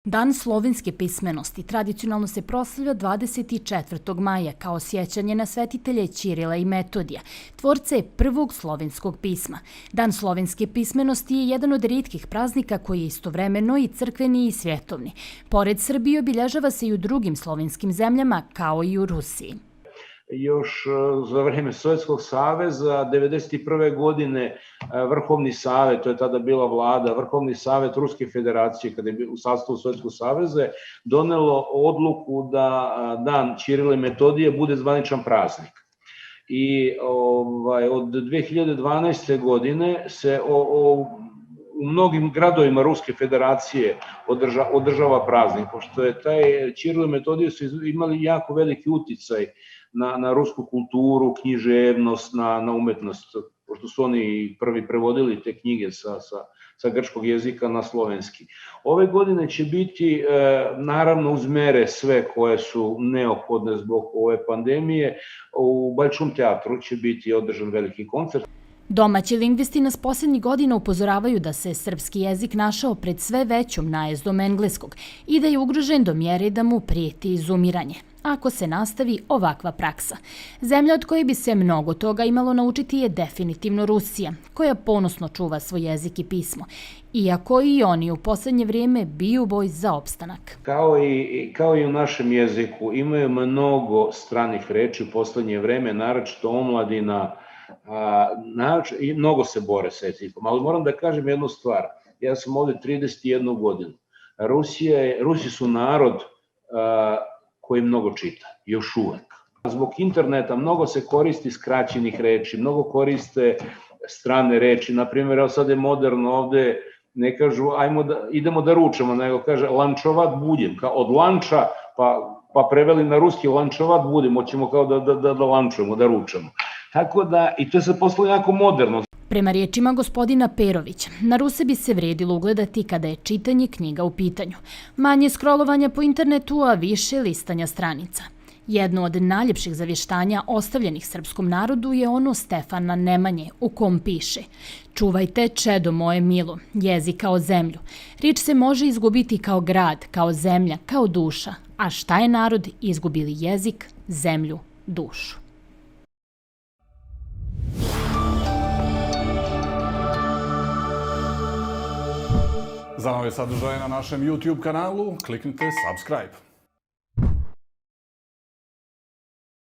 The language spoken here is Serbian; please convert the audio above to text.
Dan slovenske pismenosti tradicionalno se proslavlja 24. maja kao sjećanje na svetitelje Ćirila i Metodija, tvorce prvog slovenskog pisma. Dan slovenske pismenosti je jedan od rijetkih praznika koji je istovremeno i crkveni i svjetovni. Pored Srbije obilježava se i u drugim slovenskim zemljama, kao i u Rusiji. Još za vreme Sovjetskog saveza, 1991. godine Vrhovni savet, to je tada bila vlada, Vrhovni savet Ruske federacije, kada je bio u sastavu Sovjetskog saveza, donelo odluku da dan Ćirila i Metodije bude zvaničan praznik. I od 2012. godine se u mnogim gradovima Ruske federacije održava praznik, pošto je taj Ćirilo i Metodije su imali jako veliki uticaj na rusku kulturu, književnost, na umetnost, pošto su oni prvi prevodili te knjige sa grčkog jezika na slovenski. Ove godine će biti, naravno uz mere sve koje su neophodne zbog ove pandemije, u Bajčum teatru će biti održan veliki koncert. Domaći lingvisti nas posljednjih godina upozoravaju da se srpski jezik našao pred sve većom najezdom engleskog i da je ugrožen do mjere da mu prijeti izumiranje, ako se nastavi ovakva praksa. Zemlja od koje bi se mnogo toga imalo naučiti je definitivno Rusija, koja ponosno čuva svoj jezik i pismo, iako i oni u posljednje vrijeme biju boj za opstanak. Kao i u našem jeziku imaju mnogo stranih reči u posljednje vrijeme, naročito omladina, i mnogo se bore sa jezikom, ali moram da kažem jednu stvar. Ja sam ovdje 31 godinu. Rusi su narod koji mnogo čita, još uvek. Zbog interneta mnogo se koristi skraćenih reči, mnogo koriste strane reči. Naprimjer, evo sad je moderno ovde, ne kažu idemo da ručamo, nego kaže lančovat budem, kao od lanča, pa preveli na ruski lančovat budem, hoćemo kao da lančujemo, da ručamo. Tako da, i to se postalo jako moderno. Prema riječima gospodina Perovića, na Ruse bi se vrijedilo ugledati kada je čitanje knjiga u pitanju. Manje scrollovanja po internetu, a više listanja stranica. Jedno od najljepših zavještanja ostavljenih srpskom narodu je ono Stefana Nemanje, u kom piše: "Čuvajte, čedo moje milo, jezik kao zemlju. Riječ se može izgubiti kao grad, kao zemlja, kao duša. A šta je narod? Izgubili jezik, zemlju, dušu." Za nove sadržaje na našem YouTube kanalu kliknite subscribe.